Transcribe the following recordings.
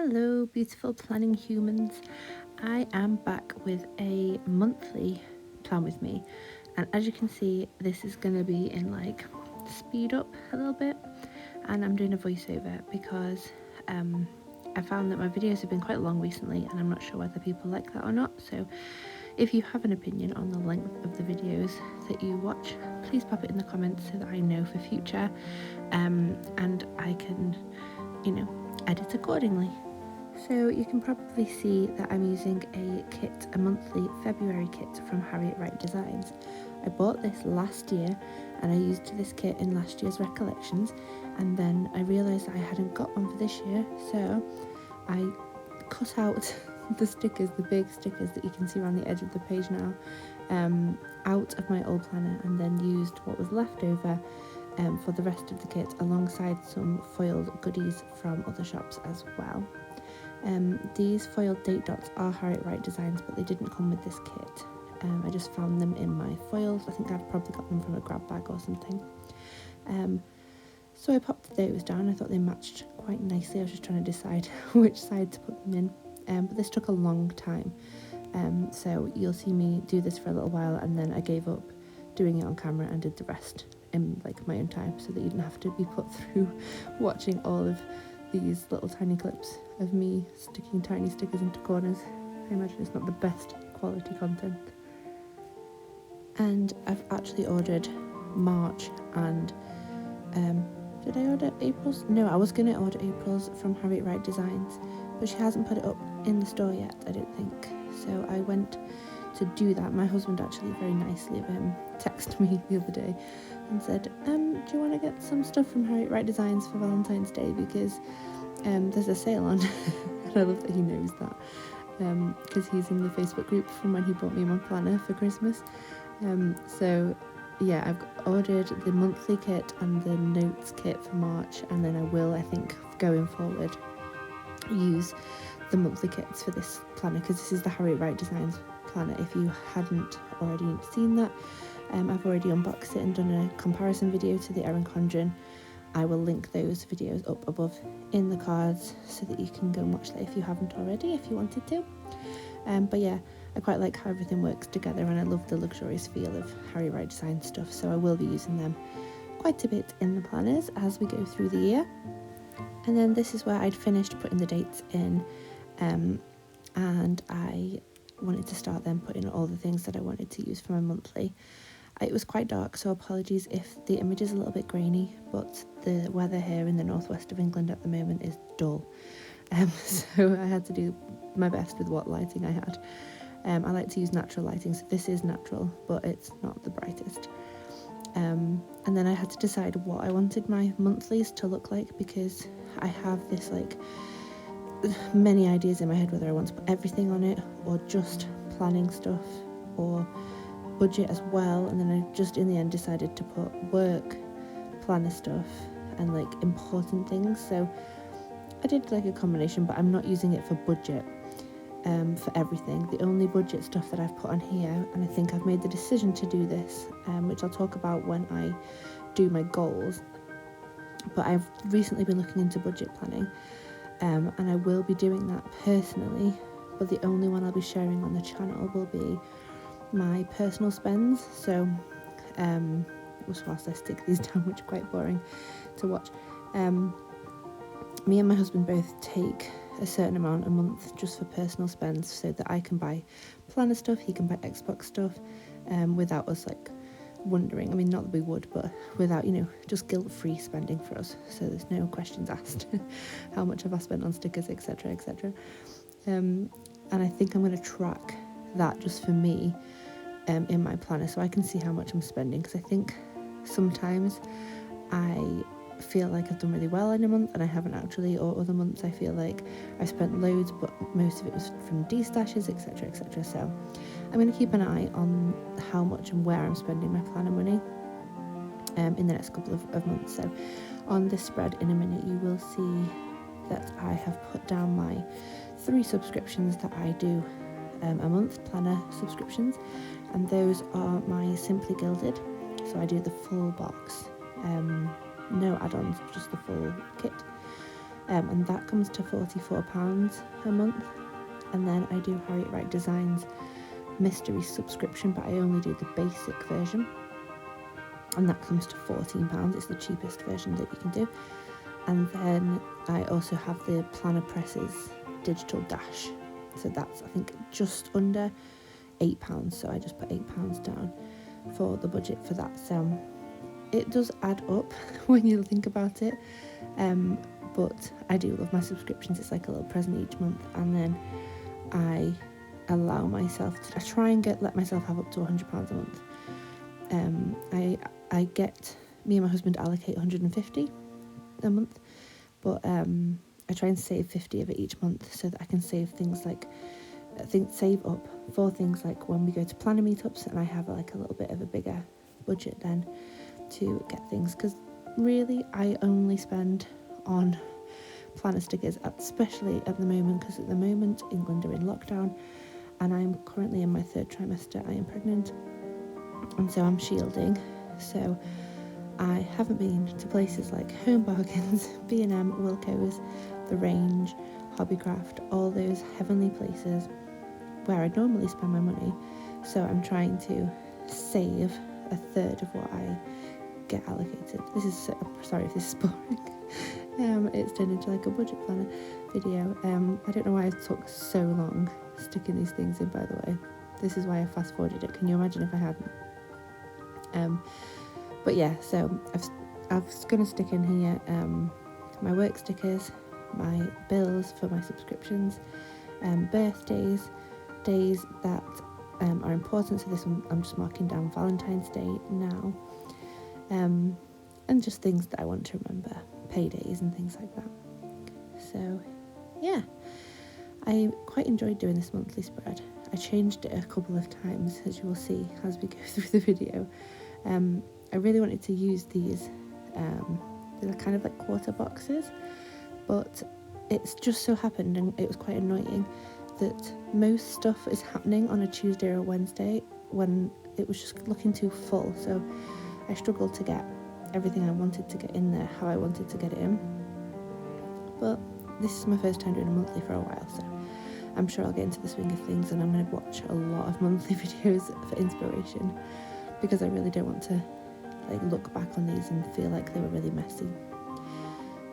Hello, beautiful planning humans. I am back with a monthly plan with me, and as you can see, this is going to be in like speed up a little bit, and I'm doing a voiceover because I found that my videos have been quite long recently, and I'm not sure whether people like that or not. So if you have an opinion on the length of the videos that you watch, please pop it in the comments so that I know for future, and I can, edit accordingly. So you can probably see that I'm using a monthly February kit from Harriet Wright Designs. I bought this last year and I used this kit in last year's recollections, and then I realised I hadn't got one for this year, so I cut out the big stickers that you can see around the edge of the page now, out of my old planner, and then used what was left over for the rest of the kit, alongside some foiled goodies from other shops as well. These foiled date dots are Harriet Wright Designs, but they didn't come with this kit. I just found them in my foils. I think I've probably got them from a grab bag or something. So I popped those down. I thought they matched quite nicely. I was just trying to decide which side to put them in, but this took a long time. So you'll see me do this for a little while, and then I gave up doing it on camera and did the rest in like my own time, so that you didn't have to be put through watching all of these little tiny clips of me sticking tiny stickers into corners. I imagine it's not the best quality content. And I've actually ordered March and did I order April's? No, I was going to order April's from Harriet Wright Designs, but she hasn't put it up in the store yet, I don't think. So I went to do that. My husband actually very nicely texted me the other day and said, do you want to get some stuff from Harriet Wright Designs for Valentine's Day, because there's a sale on. And I love that he knows that, because he's in the Facebook group from when he bought me my planner for Christmas. So yeah, I've ordered the monthly kit and the notes kit for March, and then I will, I think, going forward, use the monthly kits for this planner, because this is the Harriet Wright Designs planner. If you hadn't already seen that, I've already unboxed it and done a comparison video to the Erin Condren. I will link those videos up above in the cards so that you can go and watch that if you haven't already, if you wanted to. But yeah, I quite like how everything works together, and I love the luxurious feel of Harriet Wright Design stuff, so I will be using them quite a bit in the planners as we go through the year. And then this is where I'd finished putting the dates in, and I wanted to start then putting all the things that I wanted to use for my monthly. It was quite dark, so apologies if the image is a little bit grainy, but the weather here in the northwest of England at the moment is dull. So I had to do my best with what lighting I had. I like to use natural lighting, so this is natural, but it's not the brightest. And then I had to decide what I wanted my monthlies to look like, because I have this like many ideas in my head whether I want to put everything on it or just planning stuff or budget as well. And then I just in the end decided to put work, planner stuff, and like important things. So I did like a combination, but I'm not using it for budget for everything. The only budget stuff that I've put on here, and I think I've made the decision to do this, which I'll talk about when I do my goals, but I've recently been looking into budget planning, and I will be doing that personally, but the only one I'll be sharing on the channel will be my personal spends. So whilst I stick these down, which are quite boring to watch, me and my husband both take a certain amount a month just for personal spends, so that I can buy planner stuff, he can buy Xbox stuff, without us like wondering. I mean, not that we would, but without, just guilt-free spending for us, so there's no questions asked how much have I spent on stickers, etc, etc. And I think I'm going to track that just for me in my planner, so I can see how much I'm spending, because I think sometimes I feel like I've done really well in a month and I haven't actually, or other months I feel like I've spent loads but most of it was from de-stashes, etc, etc. So I'm going to keep an eye on how much and where I'm spending my planner money in the next couple of months. So on this spread in a minute you will see that I have put down my 3 subscriptions that I do a month, planner subscriptions, and those are my Simply Gilded, so I do the full box, no add-ons, just the full kit. and that comes to £44 a month. And then I do Harriet Wright Designs mystery subscription, but I only do the basic version, and that comes to £14. It's the cheapest version that you can do. And then I also have the Planner Presses digital dash, so that's, I think, just under £8, so I just put £8 down for the budget for that. So it does add up when you think about it, but I do love my subscriptions. It's like a little present each month. And then I allow myself to, I try and let myself have up to £100 a month. I get, me and my husband allocate 150 a month, but I try and save 50 of it each month, so that I can save things like, save up for things like when we go to planner meetups, and I have like a little bit of a bigger budget then to get things, because really I only spend on planner stickers, especially at the moment, because at the moment England are in lockdown, and I'm currently in my 3rd trimester. I am pregnant, and so I'm shielding, so I haven't been to places like Home Bargains, B&M, Wilko's, The Range, Hobbycraft, all those heavenly places where I normally spend my money. So I'm trying to save a third of what I get allocated. This is, sorry if this is boring. It's turned into like a budget planner video. I don't know why I took so long sticking these things in, by the way. This is why I fast forwarded it. Can you imagine if I hadn't? But yeah, so I'm going to stick in here my work stickers, my bills for my subscriptions, birthdays, days that are important. So this one I'm just marking down Valentine's Day now, and just things that I want to remember, paydays and things like that. So yeah, I quite enjoyed doing this monthly spread. I changed it a couple of times, as you will see as we go through the video. I really wanted to use these, they're kind of like quarter boxes, but it's just so happened, and it was quite annoying, that most stuff is happening on a Tuesday or a Wednesday when it was just looking too full. So I struggled to get everything I wanted to get in there how I wanted to get it in. But this is my first time doing a monthly for a while, so I'm sure I'll get into the swing of things, and I'm going to watch a lot of monthly videos for inspiration, because I really don't want to like look back on these and feel like they were really messy.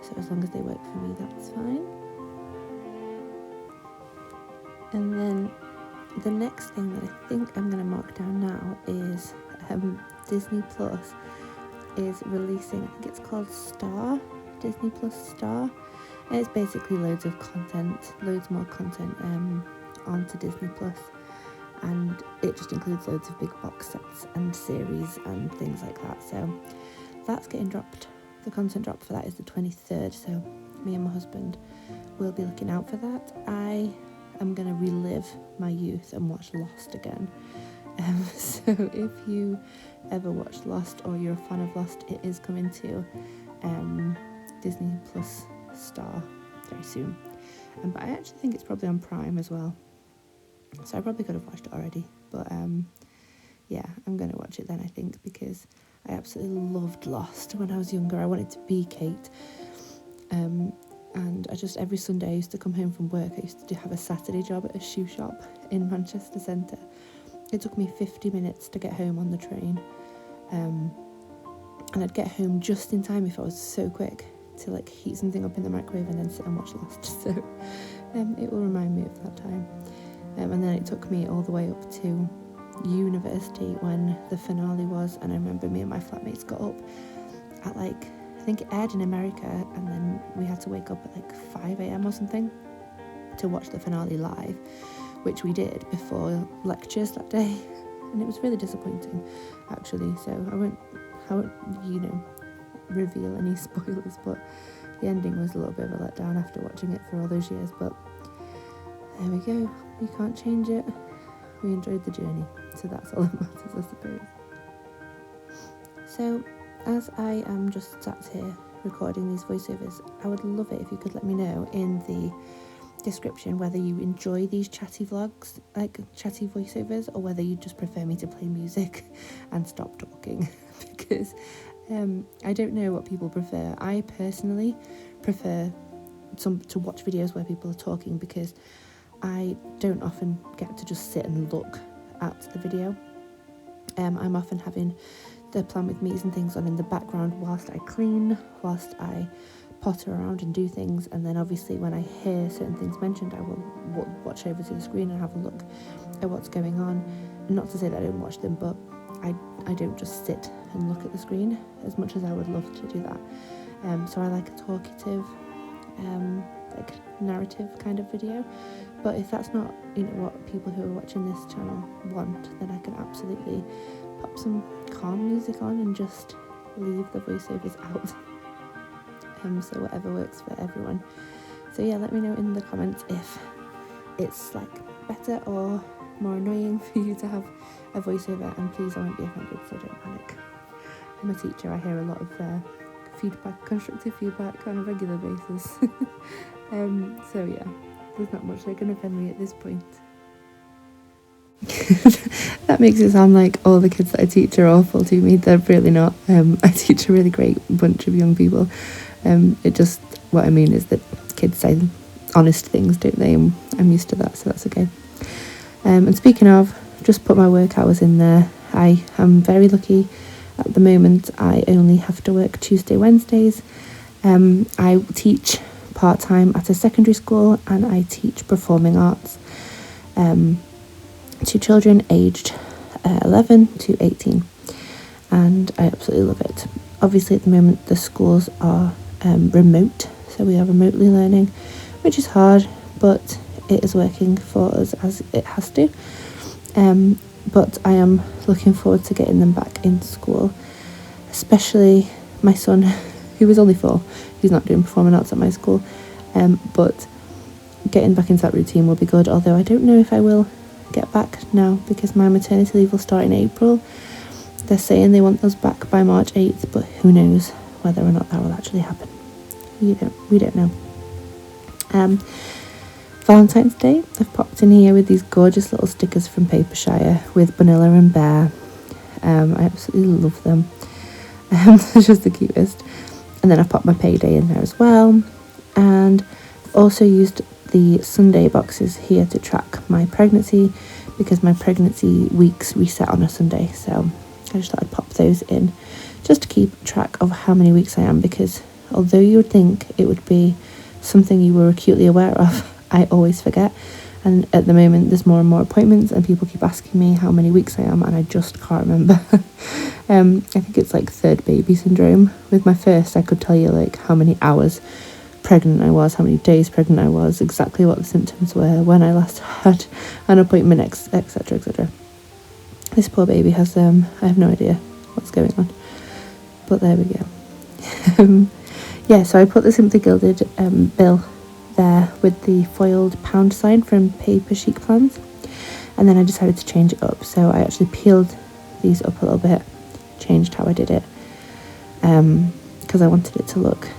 So as long as they work for me, that's fine. And then the next thing that I think I'm going to mark down now is Disney Plus is releasing, I think it's called Star, Disney Plus Star, and it's basically loads of content, loads more content onto Disney Plus, and it just includes loads of big box sets and series and things like that. So that's getting dropped. The content drop for that is the 23rd, so me and my husband will be looking out for that. I am going to relive my youth and watch Lost again. So if you ever watched Lost, or you're a fan of Lost, it is coming to Disney Plus Star very soon. But I actually think it's probably on Prime as well, so I probably could have watched it already. But yeah, I'm going to watch it then, I think, because I absolutely loved Lost when I was younger. I wanted to be Kate. And I just, every Sunday I used to come home from work. I used to have a Saturday job at a shoe shop in Manchester Centre. It took me 50 minutes to get home on the train. And I'd get home just in time, if I was so quick, to like heat something up in the microwave and then sit and watch Lost. So it will remind me of that time. And then it took me all the way up to university when the finale was, and I remember me and my flatmates got up at like, I think it aired in America, and then we had to wake up at like 5 a.m. or something to watch the finale live, which we did before lectures that day, and it was really disappointing actually. So I won't reveal any spoilers, but the ending was a little bit of a letdown after watching it for all those years. But there we go, we can't change it. We enjoyed the journey, so that's all that matters, I suppose. So as I am just sat here recording these voiceovers, I would love it if you could let me know in the description whether you enjoy these chatty vlogs, like chatty voiceovers, or whether you just prefer me to play music and stop talking. Because I don't know what people prefer. I personally prefer to watch videos where people are talking, because I don't often get to just sit and look at the video. I'm often having the plan with me's and things on in the background whilst I clean, whilst I potter around and do things, and then obviously when I hear certain things mentioned, I will watch over to the screen and have a look at what's going on. Not to say that I don't watch them, but I don't just sit and look at the screen as much as I would love to do that. So I like a talkative, like narrative kind of video. But if that's not, what people who are watching this channel want, then I can absolutely pop some calm music on and just leave the voiceovers out. So whatever works for everyone. So yeah, let me know in the comments if it's like better or more annoying for you to have a voiceover, and please, I won't be offended, so don't panic. I'm a teacher, I hear a lot of constructive feedback on a regular basis. So yeah, there's not much that can offend me at this point. That makes it sound like all the kids that I teach are awful to me. They're really not. I teach a really great bunch of young people. What I mean is that kids say honest things, don't they? And I'm used to that, so that's okay. And speaking of, just put my work hours in there. I am very lucky at the moment. I only have to work Tuesday, Wednesdays. I teach part-time at a secondary school, and I teach performing arts to children aged 11 to 18, and I absolutely love it. Obviously at the moment the schools are remote, so we are remotely learning, which is hard, but it is working for us as it has to. But I am looking forward to getting them back in school, especially my son, who is only 4. He's not doing performing arts at my school, but getting back into that routine will be good, although I don't know if I will get back now, because my maternity leave will start in April. They're saying they want us back by March 8th, but who knows whether or not that will actually happen. We don't know. Valentine's Day, I've popped in here with these gorgeous little stickers from Paperchicplan's with Vanilla and Bear. I absolutely love them. They're just the cutest. And then I've popped my payday in there as well. And I've also used the Sunday boxes here to track my pregnancy, because my pregnancy weeks reset on a Sunday. So I just thought I'd pop those in just to keep track of how many weeks I am, because although you would think it would be something you were acutely aware of, I always forget. And at the moment there's more and more appointments and people keep asking me how many weeks I am, and I just can't remember. I think it's like third baby syndrome. With my first, I could tell you like how many hours pregnant I was, how many days pregnant I was, exactly what the symptoms were, when I last had an appointment, etc, etc. This poor baby has I have no idea what's going on, but there we go. Yeah, so I put the Simply Gilded bill there with the foiled pound sign from PaperchicPlans, and then I decided to change it up. So I actually peeled these up a little bit, changed how I did it, because I wanted it to look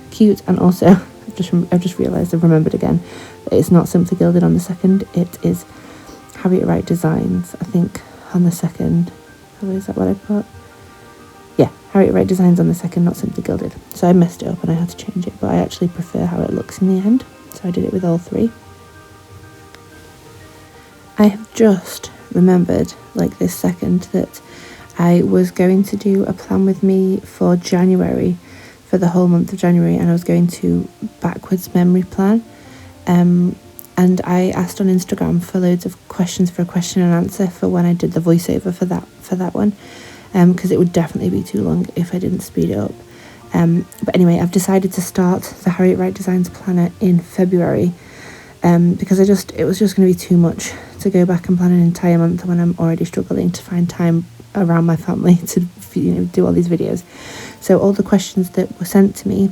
cute. And also I've just realised, I've remembered again, that it's not Simply Gilded on the second, it is Harriet Wright Designs, I think, on the second. Oh, is that what I put? Yeah, Harriet Wright Designs on the second, not Simply Gilded. So I messed it up and I had to change it, but I actually prefer how it looks in the end, so I did it with all 3. I have just remembered, like this second, that I was going to do a plan with me for January, for the whole month of January, and I was going to backwards memory plan. And I asked on Instagram for loads of questions for a question and answer for when I did the voiceover for that one, because it would definitely be too long if I didn't speed it up. But anyway, I've decided to start the Harriet Wright Designs planner in February, because it was just going to be too much to go back and plan an entire month when I'm already struggling to find time around my family to do all these videos. So all the questions that were sent to me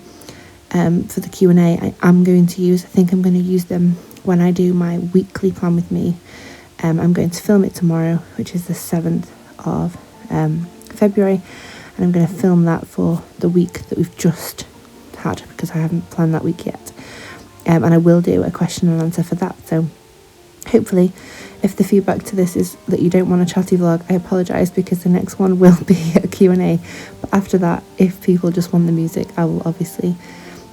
for the Q&A, I am going to use. I think I'm going to use them when I do my weekly plan with me. I'm going to film it tomorrow, which is the 7th of February, and I'm going to film that for the week that we've just had, because I haven't planned that week yet. And I will do a question and answer for that. So hopefully, if the feedback to this is that you don't want a chatty vlog, I apologise, because the next one will be a Q&A. But after that, if people just want the music, I will obviously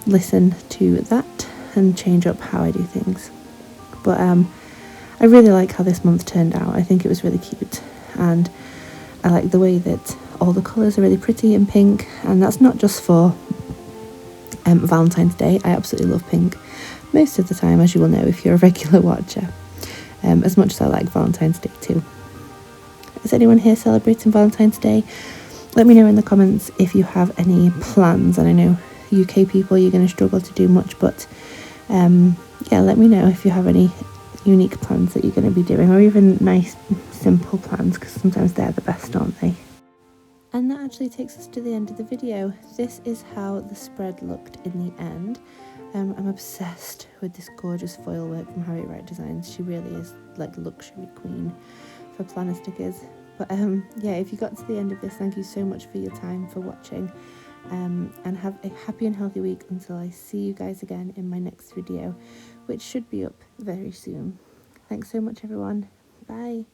listen to that and change up how I do things. But I really like how this month turned out. I think it was really cute, and I like the way that all the colours are really pretty and pink, and that's not just for Valentine's Day. I absolutely love pink most of the time, as you will know if you're a regular watcher, as much as I like Valentine's Day too. Is anyone here celebrating Valentine's Day? Let me know in the comments if you have any plans, and I know UK people, you're going to struggle to do much, but yeah, let me know if you have any unique plans that you're going to be doing, or even nice simple plans, because sometimes they're the best, aren't they? And that actually takes us to the end of the video. This is how the spread looked in the end. I'm obsessed with this gorgeous foil work from Harriet Wright Designs. She really is like luxury queen for planner stickers. But yeah, if you got to the end of this, thank you so much for your time, for watching, and have a happy and healthy week until I see you guys again in my next video, which should be up very soon. Thanks so much, everyone. Bye.